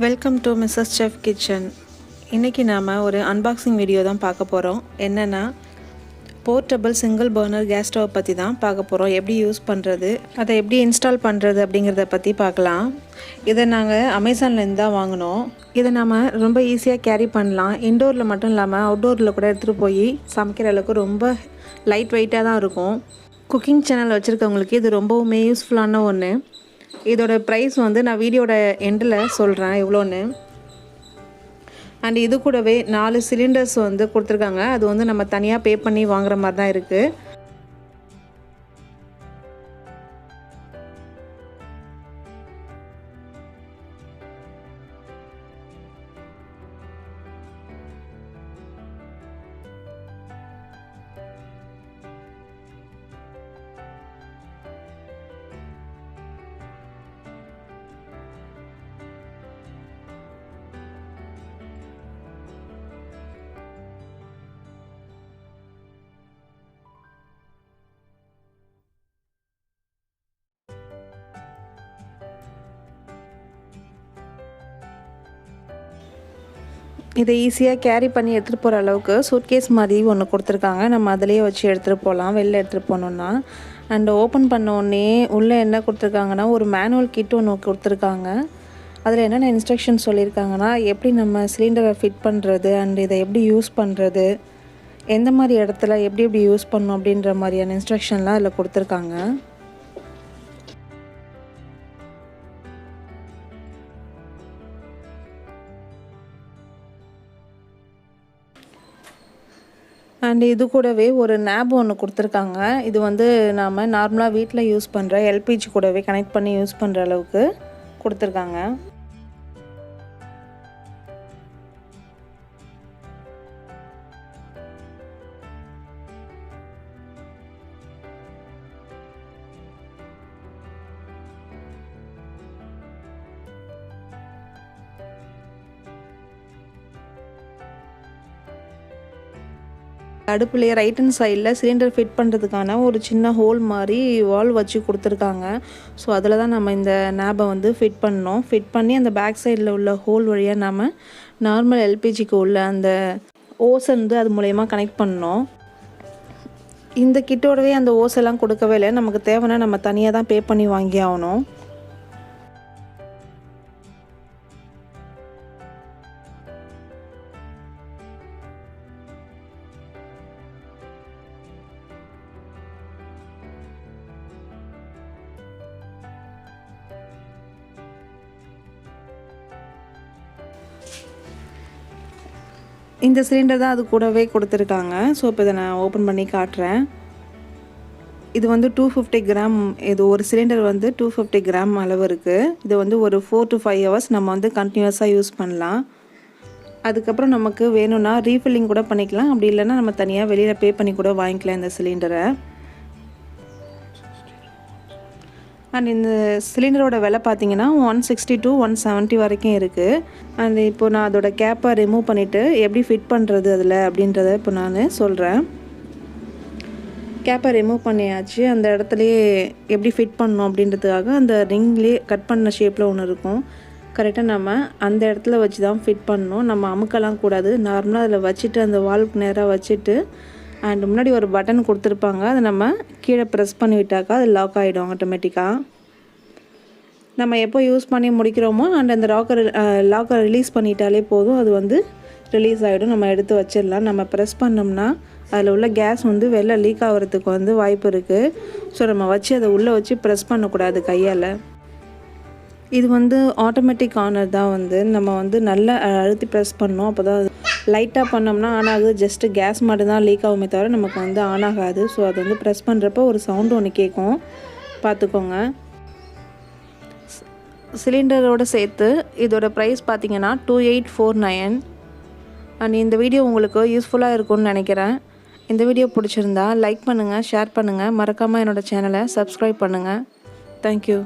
Welcome to Mrs chef kitchen. இன்றைக்கி நாம் ஒரு அன்பாக்சிங் வீடியோ தான் பார்க்க போகிறோம். என்னென்னா portable single burner gas stove பற்றி தான் பார்க்க போகிறோம். எப்படி யூஸ் பண்ணுறது, அதை எப்படி இன்ஸ்டால் பண்ணுறது அப்படிங்கிறத பற்றி பார்க்கலாம். இதை நாங்கள் அமேசான்லேருந்து தான் வாங்கினோம். இதை நாம் ரொம்ப ஈஸியாக கேரி பண்ணலாம். இன்டோரில் மட்டும் இல்லாமல் அவுட்டோரில் கூட எடுத்துகிட்டு போய் சமைக்கிற அளவுக்கு ரொம்ப லைட் வெயிட்டாக தான் இருக்கும். குக்கிங் சேனல் வச்சுருக்கவங்களுக்கு இது ரொம்பவுமே யூஸ்ஃபுல்லான ஒன்று. இதோட ப்ரைஸ் வந்து நான் வீடியோட எண்டில் சொல்கிறேன் எவ்வளோன்னு. அண்ட் இது கூடவே 4 சிலிண்டர்ஸ் வந்து கொடுத்துருக்காங்க. அது வந்து நம்ம தனியாக பே பண்ணி வாங்குற மாதிரி தான் இருக்குது. இதை ஈஸியாக கேரி பண்ணி எடுத்துகிட்டு போகிற அளவுக்கு சூட்கேஸ் மாதிரி ஒன்று கொடுத்துருக்காங்க. நம்ம அதிலேயே வச்சு எடுத்துகிட்டு போகலாம் வெளில எடுத்துகிட்டு போனோன்னா. அண்ட் ஓப்பன் பண்ண உடனே உள்ளே என்ன கொடுத்துருக்காங்கன்னா ஒரு மேனுவல் கிட் ஒன்று கொடுத்துருக்காங்க. அதில் என்னென்ன இன்ஸ்ட்ரக்ஷன் சொல்லியிருக்காங்கன்னா எப்படி நம்ம சிலிண்டரை ஃபிட் பண்ணுறது அண்ட் இதை எப்படி யூஸ் பண்ணுறது, எந்த மாதிரி இடத்துல எப்படி எப்படி யூஸ் பண்ணணும் அப்படின்ற மாதிரியான இன்ஸ்ட்ரக்ஷன்லாம் அதில் கொடுத்துருக்காங்க. அண்ட் இது கூடவே ஒரு நேப் ஒன்று கொடுத்துருக்காங்க. இது வந்து நாம் நார்மலாக வீட்டில் யூஸ் பண்ணுற எல்பிஜி கூடவே கனெக்ட் பண்ணி யூஸ் பண்ணுற அளவுக்கு கொடுத்துருக்காங்க. அடுப்புலேயே ரைட் ஹேண்ட் சைடில் சிலிண்டர் ஃபிட் பண்ணுறதுக்கான ஒரு சின்ன ஹோல் மாதிரி வால் வச்சு கொடுத்துருக்காங்க. ஸோ அதில் தான் நம்ம இந்த நேபை வந்து ஃபிட் பண்ணோம். ஃபிட் பண்ணி அந்த பேக் சைடில் உள்ள ஹோல் வழியாக நம்ம நார்மல் எல்பிஜிக்கு உள்ள அந்த ஓஸ் வந்து அது மூலயமா கனெக்ட் பண்ணோம். இந்த கிட்டோடவே அந்த ஓஸ் எல்லாம் கொடுக்கவே இல்லை. நமக்கு தேவைன்னா நம்ம தனியாக தான் பே பண்ணி வாங்கி ஆகணும். இந்த சிலிண்டர் தான் அது கூடவே கொடுத்துருக்காங்க. ஸோ இப்போ இதை நான் ஓப்பன் பண்ணி காட்டுறேன். இது வந்து 250 கிராம், இது ஒரு சிலிண்டர் வந்து 250 கிராம் அளவு இருக்குது. இது வந்து ஒரு 4 to 5 hours நம்ம வந்து கண்டினியூஸாக யூஸ் பண்ணலாம். அதுக்கப்புறம் நமக்கு வேணும்னா ரீஃபில்லிங் கூட பண்ணிக்கலாம். அப்படி இல்லைன்னா நம்ம தனியாக வெளியில் பே பண்ணி கூட வாங்கிக்கலாம் இந்த சிலிண்டரை. அண்ட் இந்த சிலிண்டரோட விலை பார்த்தீங்கன்னா 160 to 170 வரைக்கும் இருக்குது. அண்ட் இப்போது நான் அதோட கேப்பை ரிமூவ் பண்ணிவிட்டு எப்படி ஃபிட் பண்ணுறது அதில் அப்படின்றத இப்போ நான் சொல்கிறேன். கேப்பை ரிமூவ் பண்ணியாச்சு. அந்த இடத்துலையே எப்படி ஃபிட் பண்ணணும் அப்படின்றதுக்காக அந்த ரிங்லேயே கட் பண்ண ஷேப்பில் ஒன்று இருக்கும். கரெக்டாக நம்ம அந்த இடத்துல வச்சு தான் ஃபிட் பண்ணணும். நம்ம அமுக்கலாம் கூடாது. நார்மலாக அதில் வச்சுட்டு அந்த வால்வுக்கு நேராக வச்சுட்டு அண்ட் முன்னாடி ஒரு பட்டன் கொடுத்துருப்பாங்க. அதை நம்ம கீழே ப்ரெஸ் பண்ணி விட்டாக்கா அது லாக் ஆகிடும் ஆட்டோமேட்டிக்காக. நம்ம எப்போ யூஸ் பண்ணி முடிக்கிறோமோ அண்ட் அந்த லாக்கை ரிலீஸ் பண்ணிட்டாலே போதும், அது வந்து ரிலீஸ் ஆகிடும். நம்ம எடுத்து வச்சிடலாம். நம்ம ப்ரெஸ் பண்ணோம்னா அதில் உள்ள கேஸ் வந்து வெளில லீக் ஆகிறதுக்கு வந்து வாய்ப்பு இருக்குது. ஸோ நம்ம வச்சு அதை உள்ளே வச்சு ப்ரெஸ் பண்ணக்கூடாது கையால். இது வந்து ஆட்டோமேட்டிக் ஆனர் தான். வந்து நம்ம வந்து நல்லா அழுத்தி ப்ரெஸ் பண்ணோம். அப்போ தான் லைட்டாக பண்ணோம்னா ஆன் ஆகுது. ஜஸ்ட்டு கேஸ் மட்டும்தான் லீக் ஆகுமே தவிர நமக்கு வந்து ஆன் ஆகாது. ஸோ அது வந்து ப்ரெஸ் பண்ணுறப்போ ஒரு சவுண்டு ஒன்று கேட்கும், பார்த்துக்கோங்க. சிலிண்டரோடு சேர்த்து இதோட ப்ரைஸ் பார்த்திங்கன்னா 2849. அண்ட் இந்த வீடியோ உங்களுக்கு யூஸ்ஃபுல்லாக இருக்கும்னு நினைக்கிறேன். இந்த வீடியோ பிடிச்சிருந்தா லைக் பண்ணுங்கள், ஷேர் பண்ணுங்கள், மறக்காமல் என்னோடய சேனலை சப்ஸ்கிரைப் பண்ணுங்கள். தேங்க்யூ.